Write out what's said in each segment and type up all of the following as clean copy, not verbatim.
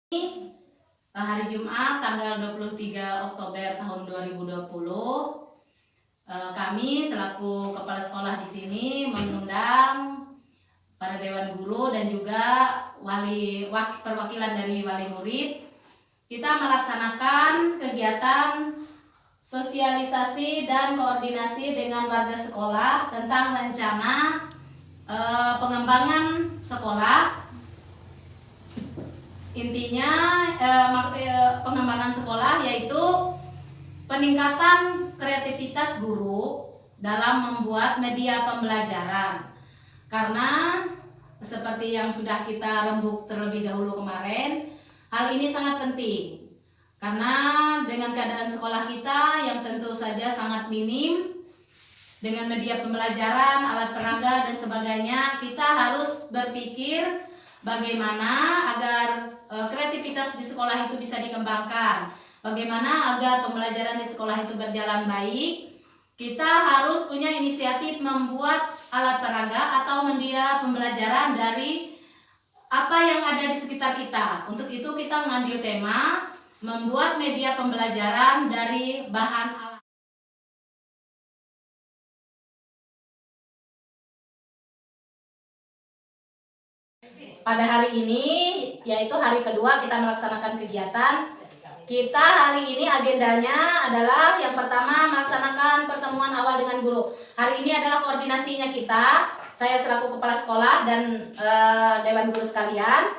Hari Jumat tanggal 23 Oktober tahun 2020, kami selaku kepala sekolah di sini mengundang para dewan guru dan juga perwakilan dari wali murid. Kita melaksanakan kegiatan sosialisasi dan koordinasi dengan warga sekolah tentang rencana pengembangan sekolah. Intinya pengembangan sekolah yaitu peningkatan kreativitas guru dalam membuat media pembelajaran. Karena seperti yang sudah kita rembuk terlebih dahulu kemarin, hal ini sangat penting. Karena dengan keadaan sekolah kita yang tentu saja sangat minim, dengan media pembelajaran, alat peraga dan sebagainya, kita harus berpikir bagaimana agar kreativitas di sekolah itu bisa dikembangkan, bagaimana agar pembelajaran di sekolah itu berjalan baik. Kita harus punya inisiatif membuat alat peraga atau media pembelajaran dari apa yang ada di sekitar kita. Untuk itu kita mengambil tema membuat media pembelajaran dari bahan alam. Pada hari ini, yaitu hari kedua kita melaksanakan kegiatan. Kita hari ini agendanya adalah yang pertama melaksanakan pertemuan awal dengan guru. Hari ini adalah koordinasinya kita, saya selaku kepala sekolah dan dewan guru sekalian.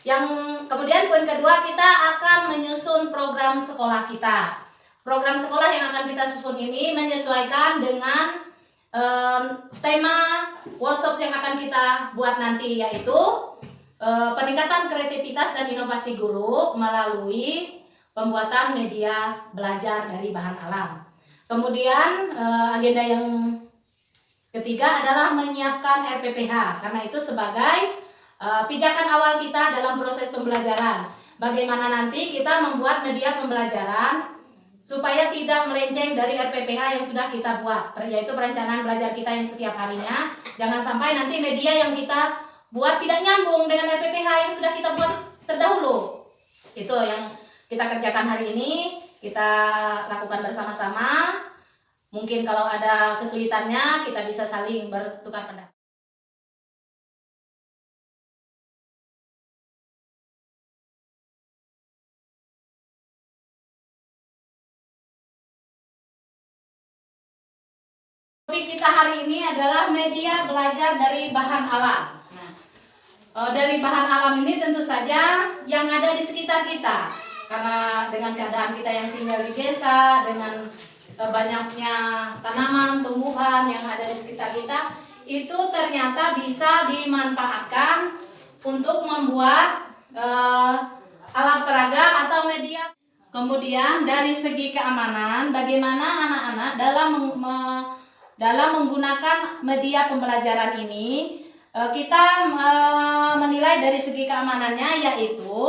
Yang kemudian poin kedua, kita akan menyusun program sekolah kita. Program sekolah yang akan kita susun ini menyesuaikan dengan tema workshop yang akan kita buat nanti, yaitu peningkatan kreativitas dan inovasi guru melalui pembuatan media belajar dari bahan alam. Kemudian agenda yang ketiga adalah menyiapkan RPPH, karena itu sebagai pijakan awal kita dalam proses pembelajaran. Bagaimana nanti kita membuat media pembelajaran supaya tidak melenceng dari RPPH yang sudah kita buat, yaitu perencanaan belajar kita yang setiap harinya. Jangan sampai nanti media yang kita buat tidak nyambung dengan RPPH yang sudah kita buat terdahulu. Itu yang kita kerjakan hari ini, kita lakukan bersama-sama. Mungkin kalau ada kesulitannya kita bisa saling bertukar pendapat. Topik kita hari ini adalah media belajar dari bahan alam. Nah, dari bahan alam ini tentu saja yang ada di sekitar kita. Karena dengan keadaan kita yang tinggal di desa, dengan banyaknya tanaman, tumbuhan yang ada di sekitar kita, itu ternyata bisa dimanfaatkan untuk membuat alat peraga atau media. Kemudian dari segi keamanan, bagaimana anak-anak dalam menggunakan media pembelajaran ini, kita menilai dari segi keamanannya, yaitu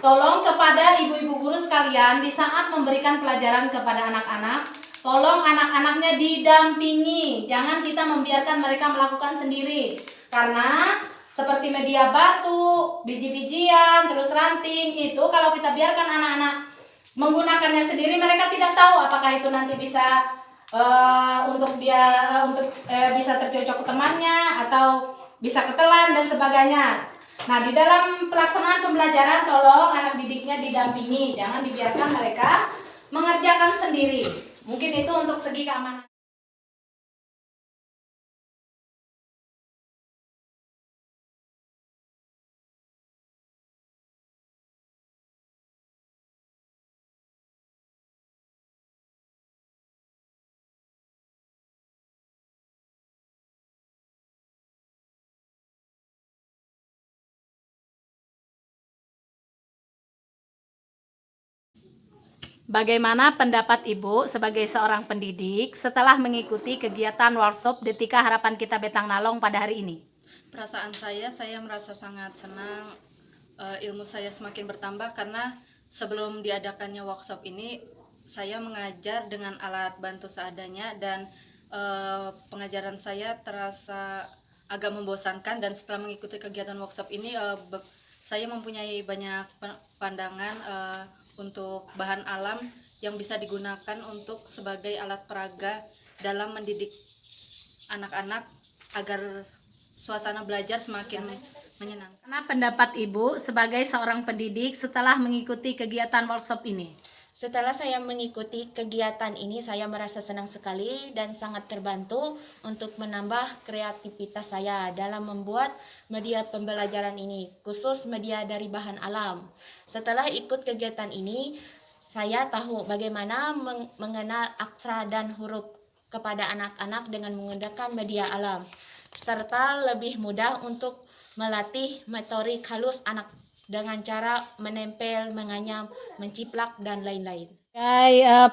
tolong kepada ibu-ibu guru sekalian di saat memberikan pelajaran kepada anak-anak, tolong anak-anaknya didampingi, jangan kita membiarkan mereka melakukan sendiri. Karena seperti media batu, biji-bijian, terus ranting, itu kalau kita biarkan anak-anak menggunakannya sendiri, mereka tidak tahu apakah itu nanti bisa bisa tercocok ke temannya atau bisa ketelan dan sebagainya. Nah, di dalam pelaksanaan pembelajaran tolong anak didiknya didampingi, jangan dibiarkan mereka mengerjakan sendiri. Mungkin itu untuk segi keamanan. Bagaimana pendapat Ibu sebagai seorang pendidik setelah mengikuti kegiatan workshop Detika Harapan Kita Betang Nalong pada hari ini? Perasaan saya merasa sangat senang, ilmu saya semakin bertambah karena sebelum diadakannya workshop ini saya mengajar dengan alat bantu seadanya dan pengajaran saya terasa agak membosankan, dan setelah mengikuti kegiatan workshop ini saya mempunyai banyak pandangan untuk bahan alam yang bisa digunakan untuk sebagai alat peraga dalam mendidik anak-anak agar suasana belajar semakin menyenangkan. Karena pendapat Ibu sebagai seorang pendidik setelah mengikuti kegiatan workshop ini. Setelah saya mengikuti kegiatan ini, saya merasa senang sekali dan sangat terbantu untuk menambah kreativitas saya dalam membuat media pembelajaran ini, khusus media dari bahan alam. Setelah ikut kegiatan ini, saya tahu bagaimana mengenal aksara dan huruf kepada anak-anak dengan menggunakan media alam, serta lebih mudah untuk melatih motorik halus anak dengan cara menempel, menganyam, menciplak, dan lain-lain.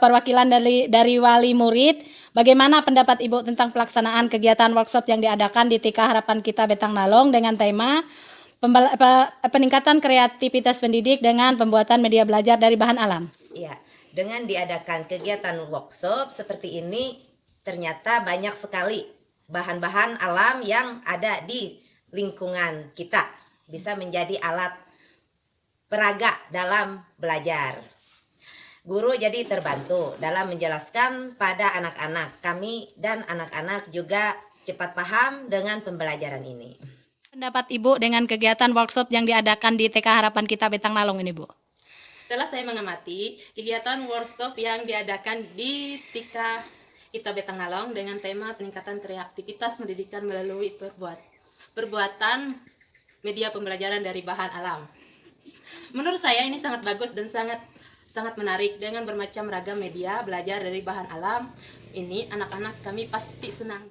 Perwakilan dari wali murid, bagaimana pendapat Ibu tentang pelaksanaan kegiatan workshop yang diadakan di TK Harapan Kita Betang Nalong dengan tema peningkatan kreativitas pendidik dengan pembuatan media belajar dari bahan alam? Ya, dengan diadakan kegiatan workshop seperti ini, ternyata banyak sekali bahan-bahan alam yang ada di lingkungan kita bisa menjadi alat peraga dalam belajar. Guru jadi terbantu dalam menjelaskan pada anak-anak. Kami dan anak-anak juga cepat paham dengan pembelajaran ini. Pendapat Ibu dengan kegiatan workshop yang diadakan di TK Harapan Kita Betang Nalong ini, Bu? Setelah saya mengamati kegiatan workshop yang diadakan di TK Kita Betang Nalong dengan tema peningkatan kreativitas pendidikan melalui perbuatan media pembelajaran dari bahan alam. Menurut saya ini sangat bagus dan sangat menarik. Dengan bermacam ragam media belajar dari bahan alam ini, anak-anak kami pasti senang.